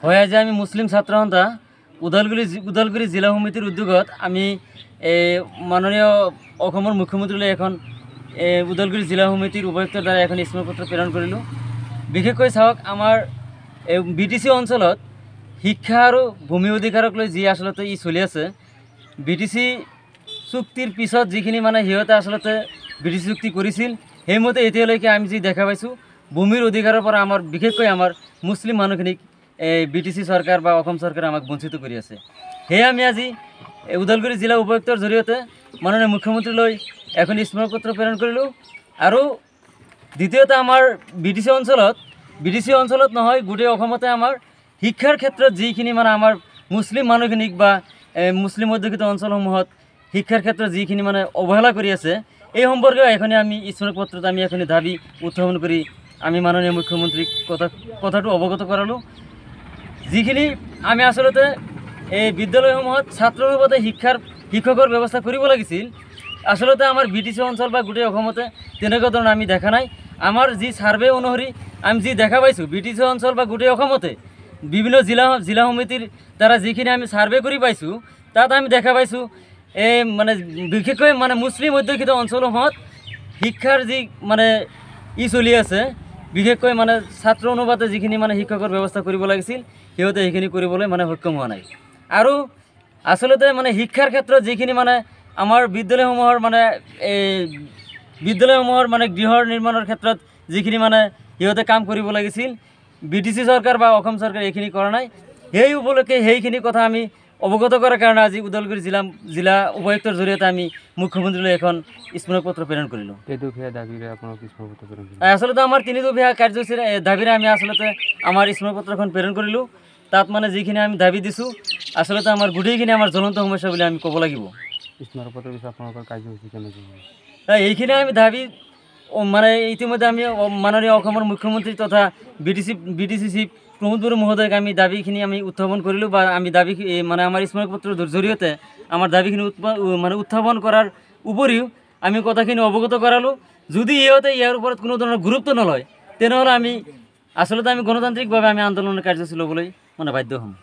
হয় যে আমি মুসলিম ছাত্ৰ সন্থা উদালগুৰি জিলা সমিতিৰ উদ্যোগত আমি মাননীয় অসমৰ মুখ্যমন্ত্ৰীলৈ এখন উদালগুৰি জিলা সমিতিৰ উপায়ুক্তৰ দ্বাৰা এখন স্মাৰকপত্ৰ প্ৰেৰণ কৰিলোঁ। বিশেষকৈ চাওক আমাৰ BTC অঞ্চলত শিক্ষা আৰু ভূমি অধিকাৰক লৈ যি আসলতে ই চলি আছে, BTC চুক্তিৰ পিছত যিখিনি মানে সিহঁতে আসলতে BTC চুক্তি কৰিছিল সেইমতে এতিয়ালৈকে আমি যি দেখা পাইছোঁ ভূমিৰ অধিকাৰৰ পৰা আমাৰ বিশেষকৈ আমাৰ মুছলিম মানুহখিনিক BTC চৰকাৰ বা অসম চৰকাৰে আমাক বঞ্চিত কৰি আছে। সেয়ে আমি আজি উদালগুৰি জিলা উপায়ুক্তৰ জৰিয়তে মাননীয় মুখ্যমন্ত্ৰীলৈ এখন স্মাৰকপত্ৰ প্ৰেৰণ কৰিলোঁ। আৰু দ্বিতীয়তে আমাৰ BTC অঞ্চলত নহয় গোটেই অসমতে আমাৰ শিক্ষাৰ ক্ষেত্ৰত যিখিনি মানে আমাৰ মুছলিম মানুহখিনিক বা মুছলিম অধ্যুষিত অঞ্চলসমূহত শিক্ষাৰ ক্ষেত্ৰত যিখিনি মানে অৱহেলা কৰি আছে এই সম্পৰ্কে এখনি আমি স্মাৰকপত্ৰত আমি এখনি দাবী উত্থাপন কৰি আমি মাননীয় মুখ্যমন্ত্ৰীক কথাটো অৱগত কৰালোঁ। যিখিনি আমি আসলতে এই বিদ্যালয়সমূহত ছাত্ৰ অনুপাতে শিক্ষকৰ ব্যৱস্থা কৰিব লাগিছিল, আসলতে আমাৰ BTC অঞ্চল বা গোটেই অসমতে তেনেকুৱা ধৰণৰ আমি দেখা নাই। আমাৰ যি সাৰ্ভে অনুসৰি আমি যি দেখা পাইছোঁ BTC অঞ্চল বা গোটেই অসমতে বিভিন্ন জিলা সমিতিৰ দ্বাৰা যিখিনি আমি সাৰ্ভে কৰি পাইছোঁ তাত আমি দেখা পাইছোঁ মানে বিশেষকৈ মানে মুছলিম অধ্যুষিত অঞ্চলসমূহত শিক্ষাৰ যি মানে চলি আছে, বিশেষকৈ মানে ছাত্ৰ অনুপাতে যিখিনি মানে শিক্ষকৰ ব্যৱস্থা কৰিব লাগিছিল সিহঁতে সেইখিনি কৰিবলৈ মানে সক্ষম হোৱা নাই। আৰু আসলতে মানে শিক্ষাৰ ক্ষেত্ৰত যিখিনি মানে আমাৰ বিদ্যালয়সমূহৰ মানে গৃহৰ নিৰ্মাণৰ ক্ষেত্ৰত যিখিনি মানে সিহঁতে কাম কৰিব লাগিছিল BTC চৰকাৰ বা অসম চৰকাৰে এইখিনি কৰা নাই। সেই উপলক্ষে সেইখিনি কথা আমি অৱগত কৰাৰ কাৰণে আজি উদালগুৰি জিলা উপায়ুক্তৰ জৰিয়তে আমি মুখ্যমন্ত্ৰীলৈ এখন স্মাৰকপত্ৰ প্ৰেৰণ কৰিলোঁ। আসলতে আমাৰ 3 দফীয়া কাৰ্যসূচীৰ দাবীৰে আমি আসলতে আমাৰ স্মাৰকপত্ৰখন প্ৰেৰণ কৰিলোঁ। তাত মানে যিখিনি আমি দাবী দিছোঁ আসলতে আমাৰ গোটেইখিনি আমাৰ জ্বলন্ত সমস্যা বুলি আমি ক'ব লাগিব। স্মাৰকপত্ৰৰ পিছত আপোনালোকৰ কাৰ্যসূচী কেনেকৈ? এইখিনি আমি দাবী মানে ইতিমধ্যে আমি মাননীয় অসমৰ মুখ্যমন্ত্ৰী তথা BTC চিফ প্ৰমোদ বড়ো মহোদয়ক আমি দাবীখিনি আমি উত্থাপন কৰিলোঁ বা আমি দাবী মানে আমাৰ স্মাৰকপত্ৰৰ জৰিয়তে আমাৰ দাবীখিনি মানে উত্থাপন কৰাৰ উপৰিও আমি কথাখিনি অৱগত কৰালোঁ। যদি ইহঁতে ইয়াৰ ওপৰত কোনো ধৰণৰ গুৰুত্ব নলয় তেনেহ'লে আমি আসলতে আমি গণতান্ত্ৰিকভাৱে আমি আন্দোলনৰ কাৰ্যসূচী ল'বলৈ মানে বাধ্য হ'ম।